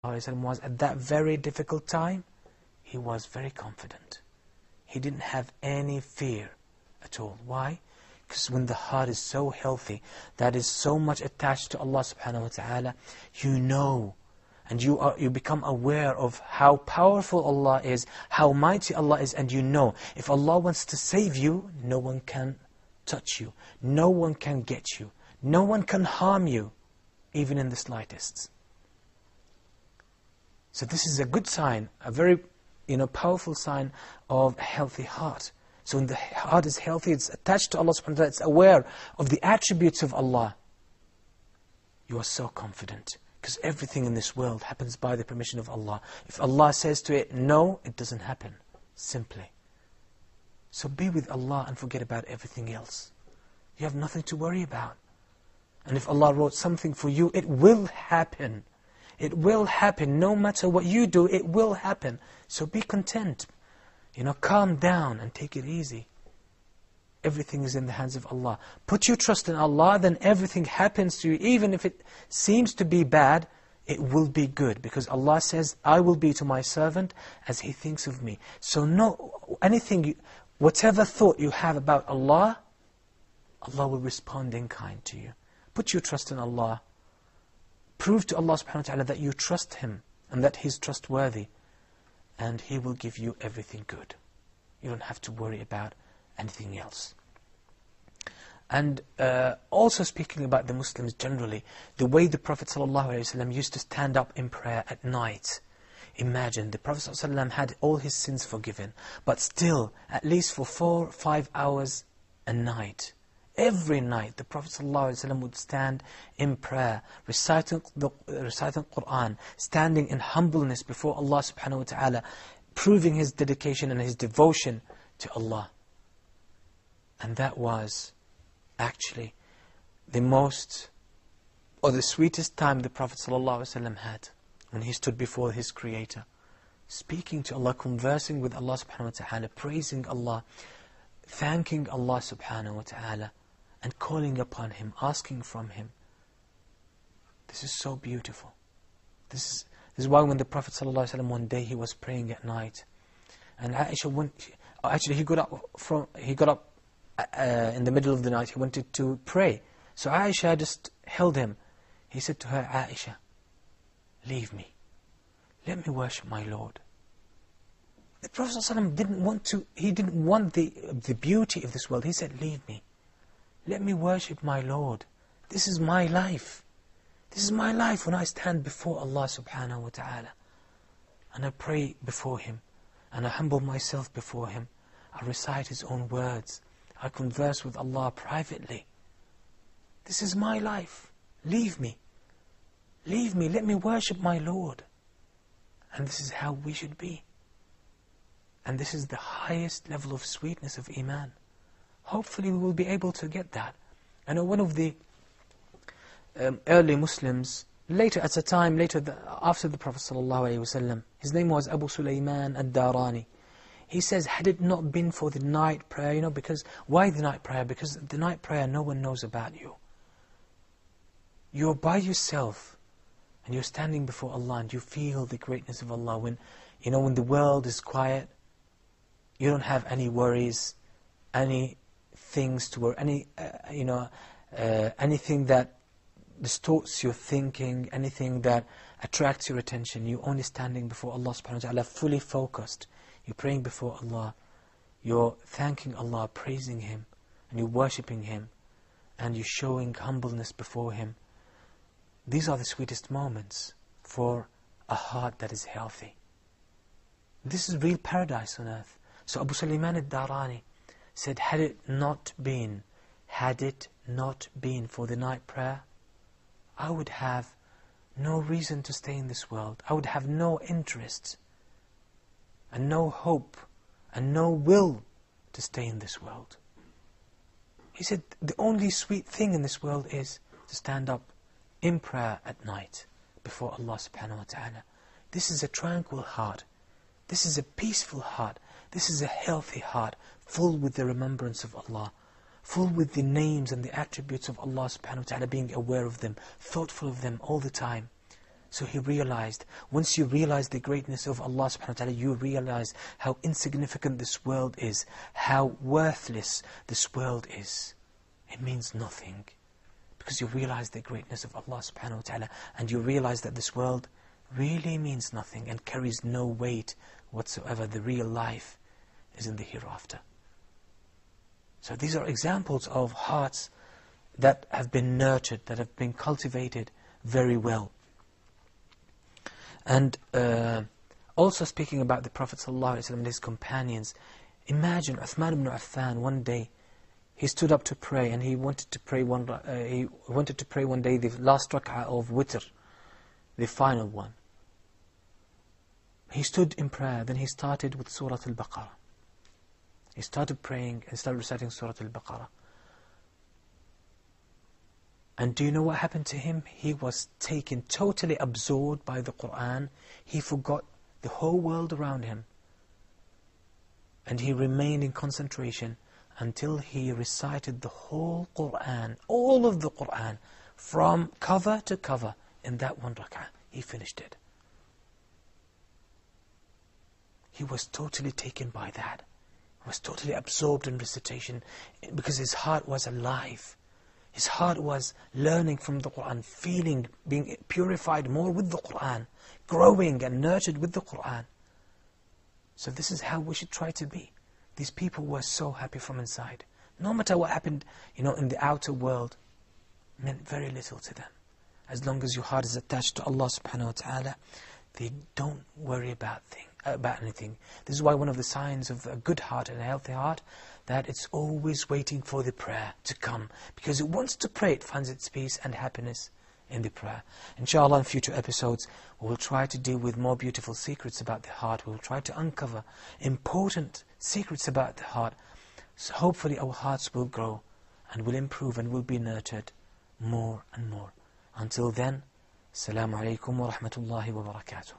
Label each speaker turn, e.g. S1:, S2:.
S1: was at that very difficult time, he was very confident. He didn't have any fear at all. Why? Because when the heart is so healthy, that is so much attached to Allah subhanahu wa ta'ala, you know, and you become aware of how powerful Allah is, how mighty Allah is, and you know, if Allah wants to save you, no one can touch you, no one can get you, no one can harm you, even in the slightest. So this is a good sign, a very powerful sign of a healthy heart. So when the heart is healthy, it's attached to Allah subhanahu wa ta'ala, it's aware of the attributes of Allah, you are so confident. Because everything in this world happens by the permission of Allah. If Allah says to it, no, it doesn't happen. Simply. So be with Allah and forget about everything else. You have nothing to worry about. And if Allah wrote something for you, it will happen. It will happen. No matter what you do, it will happen. So be content. Calm down and take it easy. Everything is in the hands of Allah. Put your trust in Allah, then everything happens to you. Even if it seems to be bad, it will be good. Because Allah says, I will be to my servant as he thinks of me. So whatever thought you have about Allah, Allah will respond in kind to you. Put your trust in Allah. Prove to Allah subhanahu wa ta'ala that you trust Him and that He's trustworthy. And He will give you everything good. You don't have to worry about anything else. And also speaking about the Muslims generally, the way the Prophet ﷺ used to stand up in prayer at night. Imagine, the Prophet ﷺ had all his sins forgiven, but still, at least for 4 or 5 hours a night, every night, the Prophet ﷺ would stand in prayer, reciting Qur'an, standing in humbleness before Allah subhanahu wa ta'ala, proving his dedication and his devotion to Allah. And that was actually the sweetest time the Prophet ﷺ had, when he stood before his Creator, speaking to Allah, conversing with Allah subhanahu wa ta'ala, praising Allah, thanking Allah subhanahu wa ta'ala, and calling upon Him, asking from Him. This is so beautiful. This is why when the Prophet ﷺ one day he was praying at night, and Aisha he got up in the middle of the night, he wanted to pray. So Aisha just held him. He said to her, Aisha, leave me. Let me worship my Lord. The Prophet ﷺ didn't want the beauty of this world. He said, leave me. Let me worship my Lord. This is my life. This is my life when I stand before Allah subhanahu wa ta'ala. And I pray before Him. And I humble myself before Him. I recite His own words. I converse with Allah privately. This is my life. Leave me. Leave me. Let me worship my Lord. And this is how we should be. And this is the highest level of sweetness of Iman. Hopefully we will be able to get that. I know one of the early Muslims, after the Prophet ﷺ, his name was Abu Sulaiman ad-Darani. He says, had it not been for the night prayer, because, why the night prayer? Because the night prayer, no one knows about you. You're by yourself, and you're standing before Allah, and you feel the greatness of Allah. When the world is quiet, you don't have any worries, any things to worry, anything that distorts your thinking, anything that attracts your attention. You're only standing before Allah subhanahu wa ta'ala, fully focused. You're praying before Allah, you're thanking Allah, praising Him, and you're worshipping Him, and you're showing humbleness before Him. These are the sweetest moments for a heart that is healthy. This is real paradise on earth. So Abu Sulaiman ad-Darani said, had it not been for the night prayer, I would have no reason to stay in this world. I would have no interest and no hope and no will to stay in this world. He said, the only sweet thing in this world is to stand up in prayer at night before Allah subhanahu wa ta'ala. This is a tranquil heart. This is a peaceful heart. This is a healthy heart, full with the remembrance of Allah, full with the names and the attributes of Allah subhanahu wa ta'ala, being aware of them, thoughtful of them all the time. So he realized, once you realize the greatness of Allah subhanahu wa ta'ala, you realize how insignificant this world is, how worthless this world is. It means nothing. Because you realize the greatness of Allah subhanahu wa ta'ala, and you realize that this world really means nothing and carries no weight whatsoever. The real life is in the hereafter. So these are examples of hearts that have been nurtured, that have been cultivated very well. And also speaking about the Prophet ﷺ and his companions, imagine Uthman ibn Affan one day, he stood up to pray, and he wanted to pray one day the last rak'ah of witr, the final one. He stood in prayer, then he started with Surah Al-Baqarah. He started praying and started reciting Surah Al-Baqarah. And do you know what happened to him? He was taken, totally absorbed by the Qur'an. He forgot the whole world around him. And he remained in concentration until he recited the whole Qur'an, all of the Qur'an, from cover to cover, in that one rak'ah. He finished it. He was totally taken by that. He was totally absorbed in recitation, because his heart was alive. His heart was learning from the Qur'an, feeling, being purified more with the Qur'an, growing and nurtured with the Qur'an. So this is how we should try to be. These people were so happy from inside. No matter what happened, in the outer world, meant very little to them. As long as your heart is attached to Allah subhanahu wa ta'ala, they don't worry about anything. This is why one of the signs of a good heart and a healthy heart, that it's always waiting for the prayer to come. Because it wants to pray, it finds its peace and happiness in the prayer. Inshallah, in future episodes, we will try to deal with more beautiful secrets about the heart. We will try to uncover important secrets about the heart. So hopefully our hearts will grow and will improve and will be nurtured more and more. Until then, Assalamu alaikum wa rahmatullahi wa barakatuh.